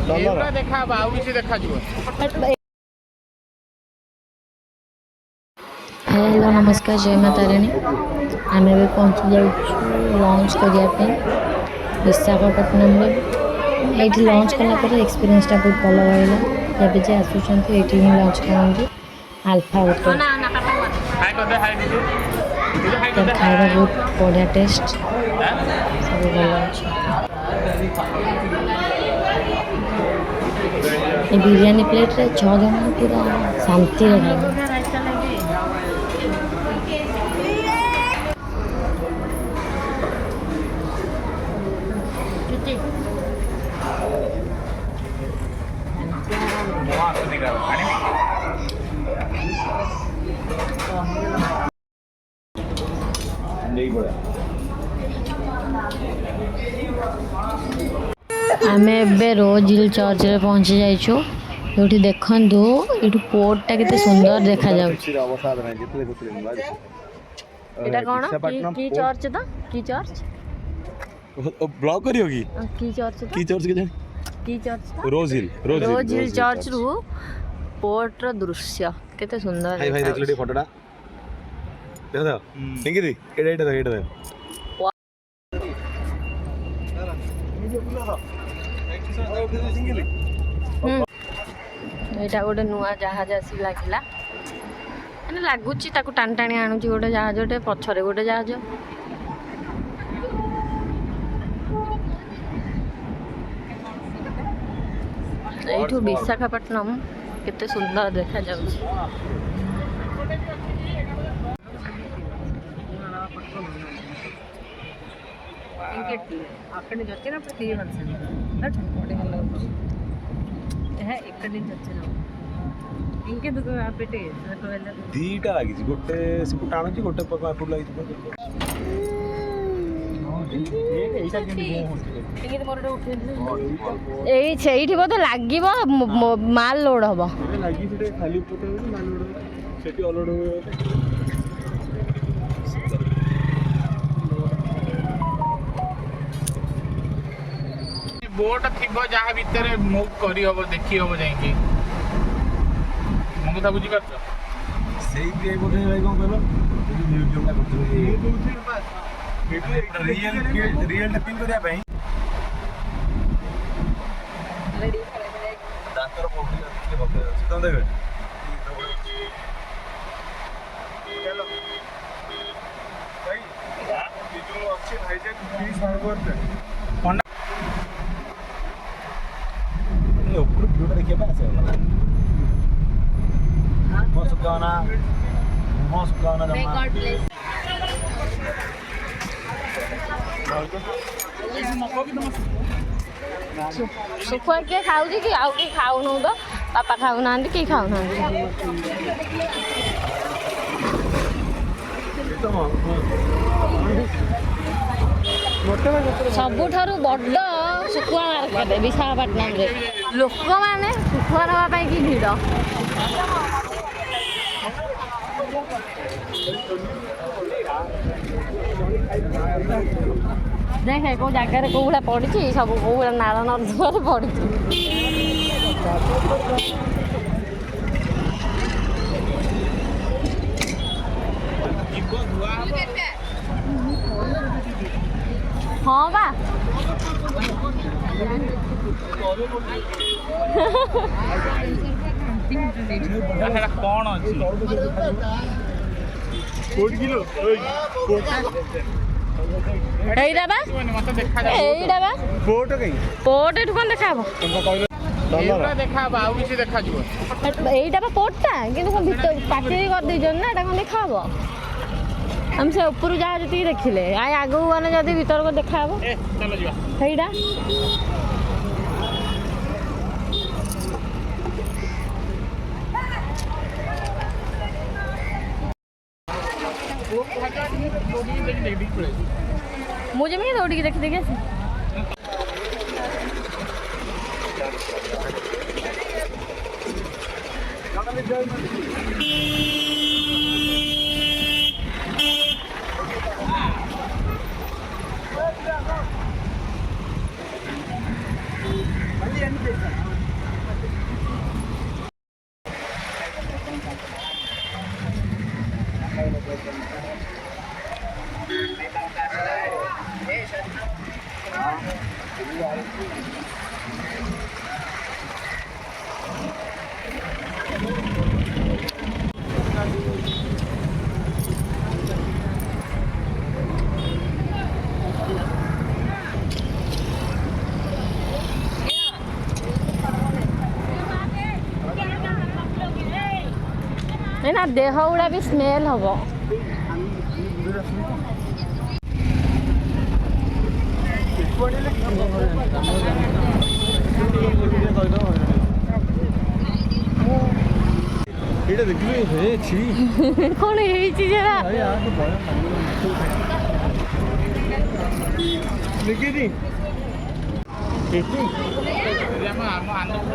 देखा आउ किसी देखा जीव। हेलो नमस्कार जय माता रानी आम भी पहुँची जाऊँ लंच करने विशाखापट्टनम ये लंच कलापर एक्सपीरियंसटा बहुत भल रहा जब जे आसुँच ये लंच करूँ आल्फा होटल खाଇବା बहुत बढ़िया टेस्ट सब भल अच्छे बिरयानी प्लेट रे 6 जन पूरा शांति खाए आम ए रोज हिल चर्च रे पहुंची जाइछु जोठी देखंतु एठु पोर्टटा केते सुंदर देखा जाउछ एटा कोन की चर्च त की चर्च ब्लॉग करियो की चर्च की चर्च के जान की चर्च रोज हिल चर्च रु पोर्ट रो दृश्य केते सुंदर भाई भाई देख ले फोटोटा देखो निंगी दी एटा एटा गोटे नुआ जहाज आसी लागला माने लागुची ताकू टाण टाणी आणुची गोटे जहाजटे पछरे गोटे जहाज एठू विशाखापट्टनम केते सुंदर देखा जाउची అక్కడి నుంచి వచ్చినప్పుడు తీయవలసింది ఇక్కడి నుంచి వచ్చినాము ఇంకెందుకు పెట్టి దీట లాగిଛି ଗୋଟେ ସେପଟ ଆଣୁଛି ଗୋଟେ ଏପଟ ଲାଗିଛି ସେଇଠି ବୋଧେ ଲାଗିବ ମାଲ ଲୋଡ ହବ ଖାଲି ସେଠି ଅଲୋଡ ହୁଏ बोट थी जहाँ भितर मूव कर देखी हम जा मो कथा बुझी पार्छ से बोधे भाई कौन कहल रियल फील करने दातर देखिए सुखुआ किए खाऊ कि आउ कि खाऊ न तो पापा खाऊ ना कि खाऊ ना सबुठारु बड़ सुखुआ मार्केट विशाखापट्टनम रे लोक माने सुखुआ नवा कि भिड़ देखे कौ जगार कौ भाया पड़ी सब कौ भाया नाल नर्दमार पड़ी हाँ बा कौन अच्छी पोर्ट एठु कौन देखा देखा आउ किसी देखा जीव एटा पोर्टा किंतु कौन भीतर पाचेरी कर देजन ना एटा कौन देखा हम से ऊपर जहाँ जी देखिले आए आगू गने जदि भीतर को देखा चलो जीवा हेइडा मुझे मैं दौड़ी की देखी देखी Ini ଦେହ ଗୁଡ଼ା ବି ସ୍ମେଲ୍ ହବ। ଏଇଟା ଦେଖିବି ହେ ଛି କ'ଣ ହେଇଛି ସେଟା? ଦେଖିନି ଆମ ଆନନ୍ଦ